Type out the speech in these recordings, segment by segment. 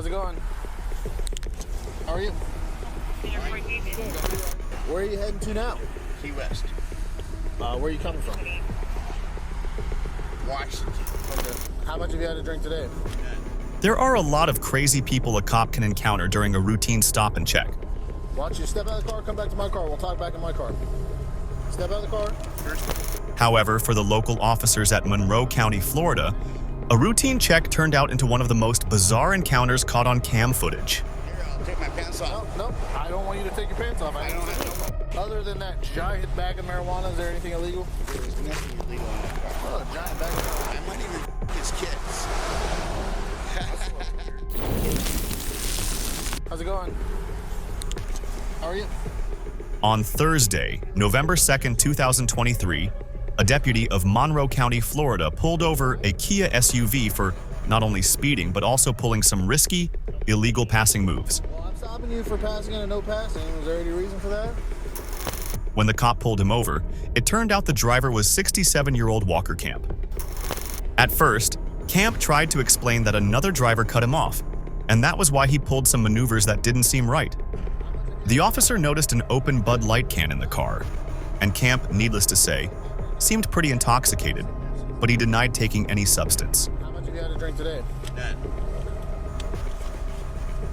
How's it going? How are you? Where are you heading to now? Key West. Where are you coming from? Washington. Okay. How much have you had to drink today? There are a lot of crazy people a cop can encounter during a routine stop and check. Why don't you step out of the car, come back to my car. We'll talk back in my car. Step out of the car. However, for the local officers at Monroe County, Florida, a routine check turned out into one of the most bizarre encounters caught on cam footage. Here, I'll take my pants off. No, I don't want you to take your pants off. I don't have no. Other than that giant bag of marijuana, is there anything illegal? There's nothing illegal in that car. Oh, a giant bag of marijuana. I might even his kids. How's it going? How are you? On Thursday, November 2nd, 2023, a deputy of Monroe County, Florida, pulled over a Kia SUV for not only speeding, but also pulling some risky, illegal passing moves. Well, I'm stopping you for passing in a no passing. Was there any reason for that? When the cop pulled him over, it turned out the driver was 67-year-old Walker Camp. At first, Camp tried to explain that another driver cut him off, and that was why he pulled some maneuvers that didn't seem right. The officer noticed an open Bud Light can in the car, and Camp, needless to say, seemed pretty intoxicated, but he denied taking any substance. How much have you had to drink today? None.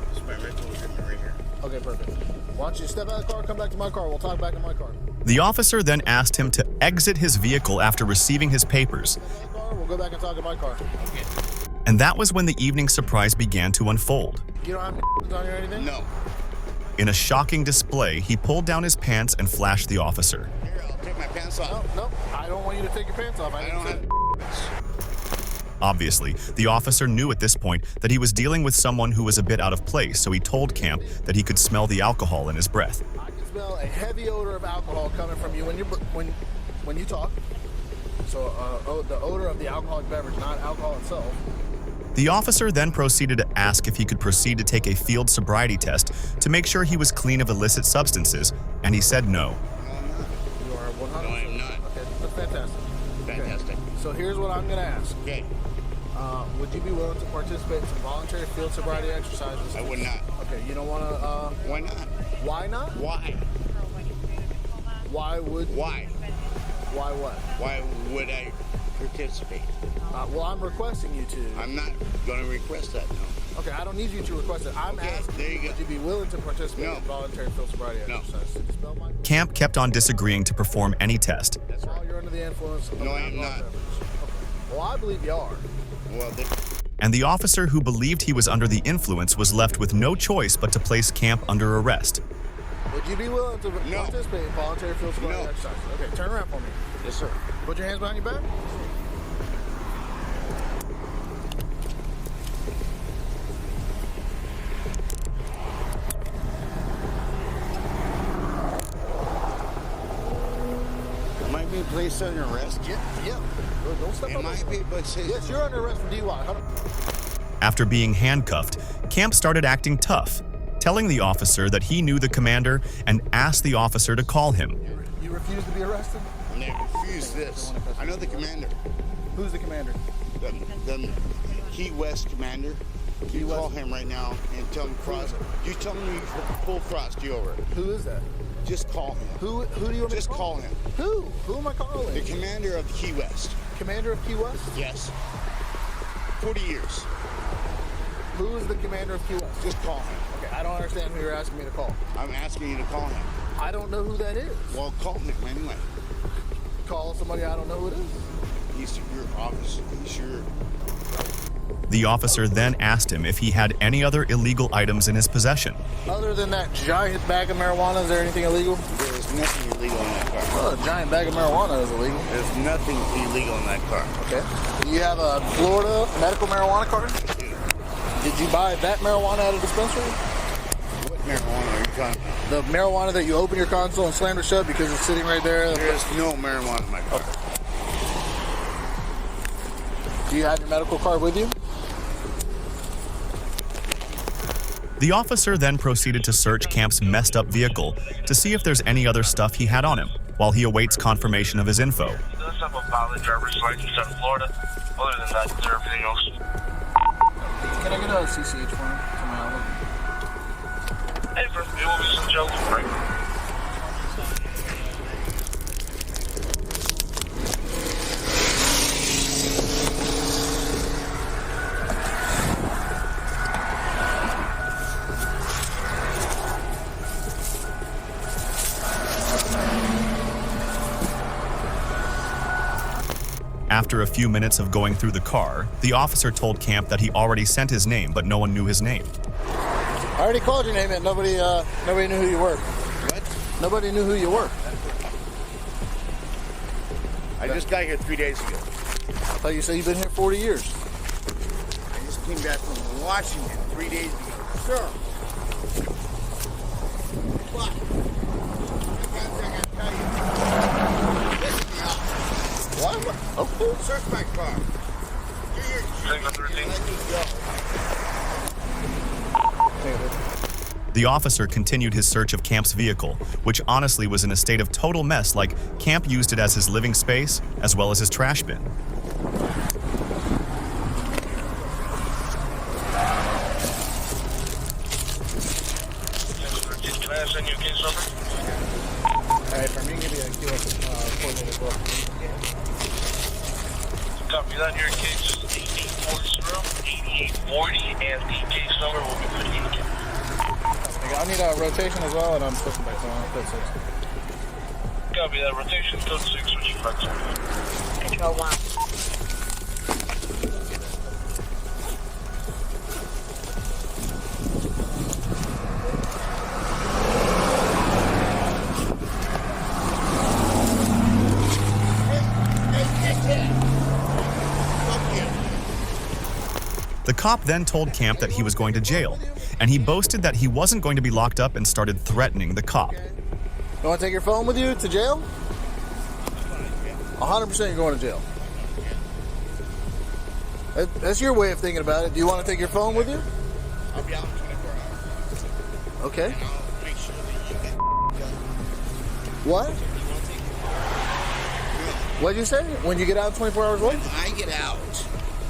This is my rental agreement right here. Okay, perfect. Why don't you step out of the car, come back to my car. We'll talk back in my car. The officer then asked him to exit his vehicle after receiving his papers, We'll go back and talk in my car. Okay. and that was when the evening surprise began to unfold. You don't have on you or anything? No. In a shocking display, he pulled down his pants and flashed the officer. Here, I'll take my pants off. No, I don't want you to take your pants off. I don't have. Obviously, the officer knew at this point that he was dealing with someone who was a bit out of place, so he told Camp that he could smell the alcohol in his breath. I can smell a heavy odor of alcohol coming from you when you talk. So the odor of the alcoholic beverage, not alcohol itself. The officer then proceeded to ask if he could proceed to take a field sobriety test to make sure he was clean of illicit substances, and he said no. No, I'm not. You are 100%. No, I'm not. Okay, that's fantastic. Fantastic. Okay. So here's what I'm going to ask. Okay. Would you be willing to participate in some voluntary field sobriety exercises? I would not. Okay, you don't want to... Why not? Why not? Why? Why would... Why? Why what? Why would I participate? Well, I'm requesting you to. I'm not going to request that, no. Okay, I don't need you to request it. I'm Okay, asking there you go. would you be willing to participate No. in voluntary field sobriety No. exercises? Did you spell my... Camp kept on disagreeing to perform any test. That's While right. you're under the influence of No, I am alcohol not. beverage. Okay. Well, I believe you are. Well, And the officer who believed he was under the influence was left with no choice but to place Camp under arrest. Would you be willing to No. participate in voluntary field sobriety No. exercises? Okay, turn around for me. yes, sir. Put your hands behind your back. Am I being placed under arrest? Yeah. Don't step It up. might be, but say Yes, you're under arrest for DUI. After being handcuffed, Camp started acting tough, telling the officer that he knew the commander and asked the officer to call him. You refuse to be arrested? And they refuse this. I know the commander. Who's the commander? The Key West commander. Key You West? call him right now and tell him cross. You tell him you full crossed you over. Who is that? Just call him. Who do you want me Just to call him. Who? Who am I calling? The commander of the Key West. Commander of Key West? Yes. 40 years. Who is the commander of Key West? Just call him. Okay, I don't understand who you're asking me to call. I'm asking you to call him. I don't know who that is. Well, call him anyway. Call somebody I don't know who it is. He's your office. He's your. The officer then asked him if he had any other illegal items in his possession. Other than that giant bag of marijuana, is there anything illegal? There is nothing illegal in that car. Well, a giant bag of marijuana is illegal. There's nothing illegal in that car. Okay. Do you have a Florida medical marijuana card? Did you buy that marijuana at a dispensary? What marijuana are you talking about? The marijuana that you open your console and slam it shut because it's sitting right there? There is no marijuana in my car. Okay. Do you have your medical card with you? The officer then proceeded to search Camp's messed up vehicle to see if there's any other stuff he had on him, while he awaits confirmation of his info. He does have a valid driver's license out of Florida. Other than that, is there everything else? Can I get a CCH for him? For my outlook? Hey, it will be some Joseph, right? After a few minutes of going through the car, the officer told Camp that he already sent his name, but no one knew his name. I already called your name, and nobody knew who you were. What? Nobody knew who you were. I just got here 3 days ago. I thought you said you've been here 40 years. I just came back from Washington 3 days ago. Sir. What? I gotta tell you. Listen me up. What? Okay. Search my car. You're here. Single 13. Let me go. The officer continued his search of Camp's vehicle, which honestly was in a state of total mess, like Camp used it as his living space, as well as his trash bin. Can I send you a case number? Alright, for me, give me a QS coordinated as well. Copy that. Your case is 8840, and the case number will be 58. I need a rotation as well, and I'm switching back to code 6. Copy that. Rotation code 6, which is back to Control 1. The cop then told Camp that he was going to jail, and he boasted that he wasn't going to be locked up and started threatening the cop. You want to take your phone with you to jail? 100% you're going to jail. That's your way of thinking about it. Do you want to take your phone with you? I'll be out in 24 hours. Okay. And I'll make sure that you get done. What? What'd you say? When you get out in 24 hours, what? When I get out,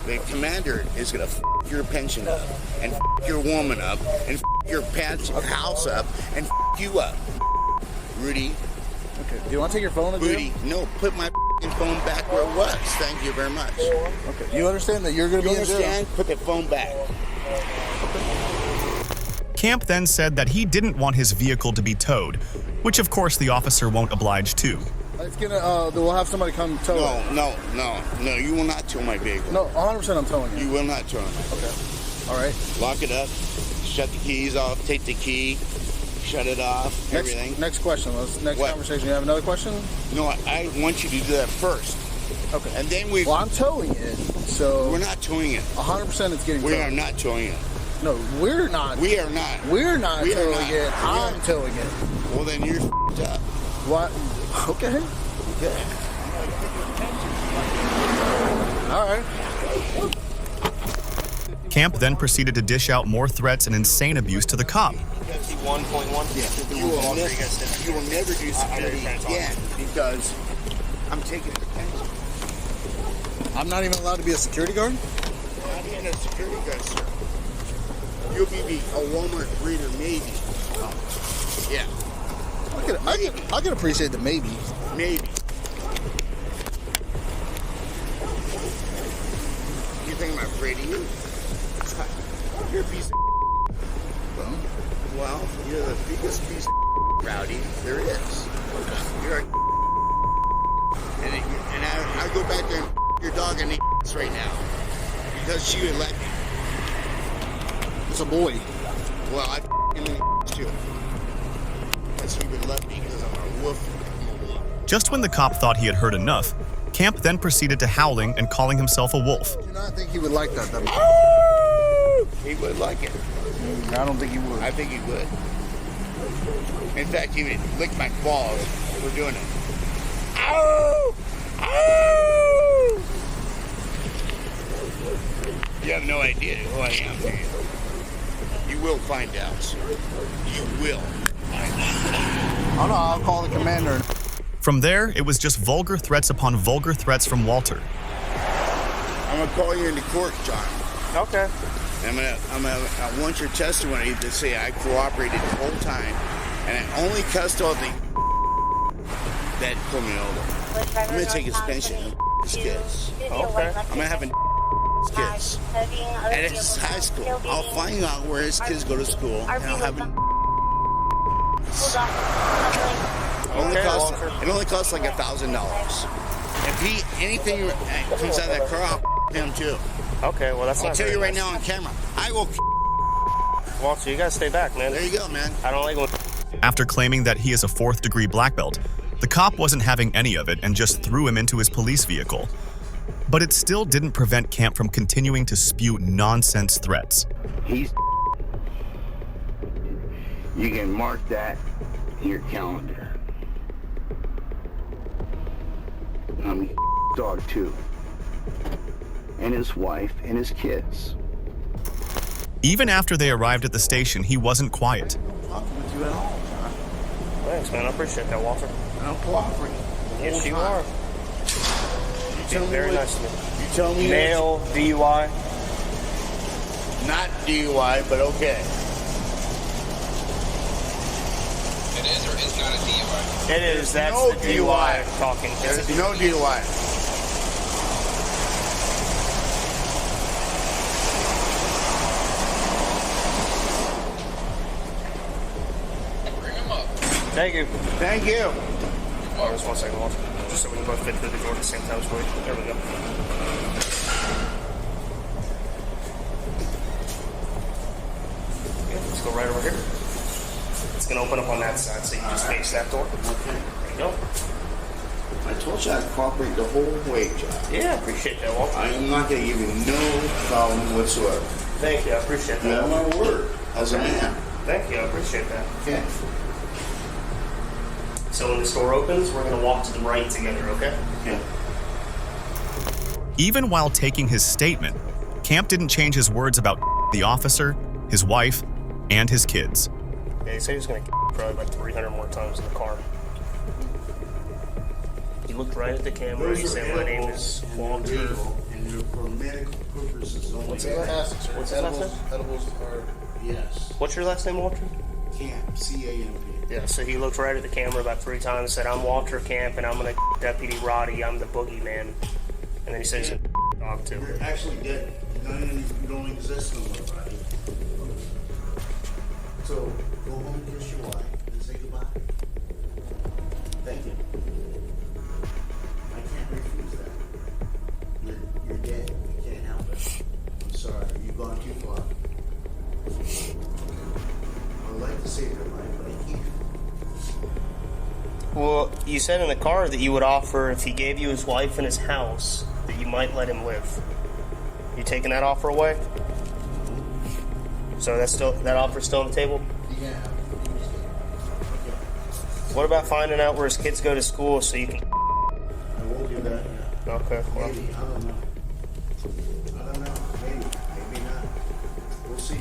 the commander is going to f your pension up, and f your woman up, and f your pants house up, and f you up. Rudy. Okay. Do you want to take your phone with you? Rudy, no, put my phone back where it was. Thank you very much. Okay. You understand that you're going to You be in jail? understand? Put the phone back. Camp then said that he didn't want his vehicle to be towed, which of course the officer won't oblige to. It's gonna. We'll have somebody come tow it. No. You will not tow my vehicle. No, 100% I'm towing it. You will not tow it. Okay. All right. Lock it up. Shut the keys off. Take the key. Shut it off. Everything. Next question. Next What? conversation. You have another question? No, I want you to do that first. Okay. And then we. Well, I'm towing it, so We're not towing it. 100% it's getting We towed. are not towing it. No, we're not. We are not. We're not We are towing not. it. I'm Yeah. towing it. Well, then you're f***ed up. What? Okay. Okay. All right. Camp then proceeded to dish out more threats and insane abuse to the cop. 1.1. You will never do security again because I'm taking the pension. I'm not even allowed to be a security guard? Not even a security guard, sir. You'll be a Walmart greeter, maybe. Yeah, I can appreciate the maybe. maybe. You think I'm afraid of you? You're a piece of well, you're the biggest piece of rowdy there is. You're a and I go back there and your dog in the right now because she would let me. It's a boy. Well, I in the too. Because he would let me because I'm a wolf. Just when the cop thought he had heard enough, Camp then proceeded to howling and calling himself a wolf. I do not think he would like that. He would like it. I don't think he would. I think he would. In fact, he would lick my balls for doing it. Ow! Ow! You have no idea who I am, do you? You will find out, sir. You will find out. Oh no, I'll call the commander. From there, it was just vulgar threats upon vulgar threats from Walter. I'm gonna call you into court, John. Okay. I want your testimony to say I cooperated the whole time, and I only cussed out the that pulled me over. I'm gonna take his pension and his kids. Okay. I'm gonna have his kids. And it's high school. I'll find out where his kids go to school, and I'll have him. It only costs like $1,000. If anything comes out of that car, I'll him too. Okay, well that's I'll not tell you right nice. now on camera. I will. Walter, you gotta stay back, man. There you go, man. I don't like when. After claiming that he is a 4th-degree black belt, the cop wasn't having any of it and just threw him into his police vehicle. But it still didn't prevent Camp from continuing to spew nonsense threats. You can mark that in your calendar. I'm a dog too. And his wife and his kids. Even after they arrived at the station, he wasn't quiet. I'm talking with you at all, John. Thanks, man. I appreciate that, Walter. I'm cooperating. Yes, you are. You tell me Very what- nice of you. You tell me. Male, DUI. Not DUI, but okay. It is or is not a DUI? It is. That's No the DUI DUI. talking. There's no DUI. Bring him up. Thank you. Thank you. Oh, just 1 second, Walter. Just so we can both fit through the door at the same time. There we go. Okay, let's go right over here. It's gonna open up on that side, so you can just face that door. Okay. There you go. I told you I'd cooperate the whole way, John. Yeah, I appreciate that, Walter. I am not going to give you no problem whatsoever. Thank you. I appreciate You that. have my word as a man. Thank you. I appreciate that. Okay. So when the store opens, we're gonna walk to the right together, okay? Okay. Even while taking his statement, Camp didn't change his words about the officer, his wife, and his kids. Yeah, he said he was gonna probably like 300 more times in the car. He looked right at the camera. He said, "My name is Walter." And they're for medical purposes only. What's his last name? What's his last name? Edibles are... Yes. What's your last name, Walter? Camp. C-A-M-P. Yeah, so he looked right at the camera about 3 times and said, "I'm Walter Camp, and I'm gonna Deputy Roddy. I'm the boogeyman." And then he said he's gonna dog too. You're actually dead. You don't exist no more, right? So, go home, kiss your wife, and say goodbye. Thank you. I can't refuse that. You're dead. You can't help it. I'm sorry. You've gone too far. I would like to save your life, but I can't. Well, you said in the car that you would offer, if he gave you his wife and his house, that you might let him live. You taking that offer away? So that offer's still on the table? Yeah. What about finding out where his kids go to school so you can... I will do that. Yeah. Okay, well, Maybe. I don't know. Maybe. Maybe not. We'll see.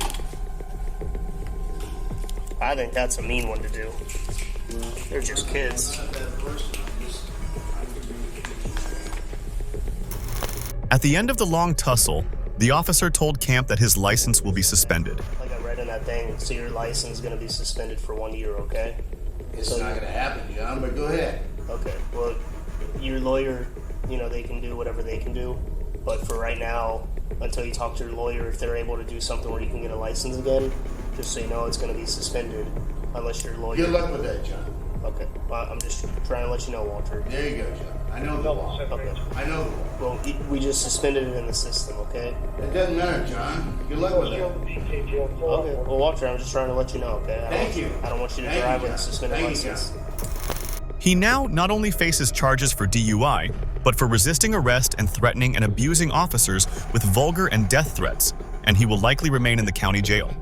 I think that's a mean one to do. They're just kids. I'm not that person. At the end of the long tussle, the officer told Camp that his license will be suspended. Like I read in that thing, so your license is going to be suspended for 1 year, okay? It's not going to happen, John, but go ahead. Okay, well, your lawyer, they can do whatever they can do. But for right now, until you talk to your lawyer, if they're able to do something where you can get a license again, just so you know it's going to be suspended unless your lawyer... Good luck with that, John. Okay, well, I'm just trying to let you know, Walter. There you go, John. I know the law. Okay, I know the law. well, we just suspended it in the system, okay? It doesn't matter, John. Good luck with that. Okay, well, Walter, I'm just trying to let you know, okay? Thank you. I don't want you to Thank drive you, with a John. suspended Thank you, license. He now not only faces charges for DUI, but for resisting arrest and threatening and abusing officers with vulgar and death threats, and he will likely remain in the county jail.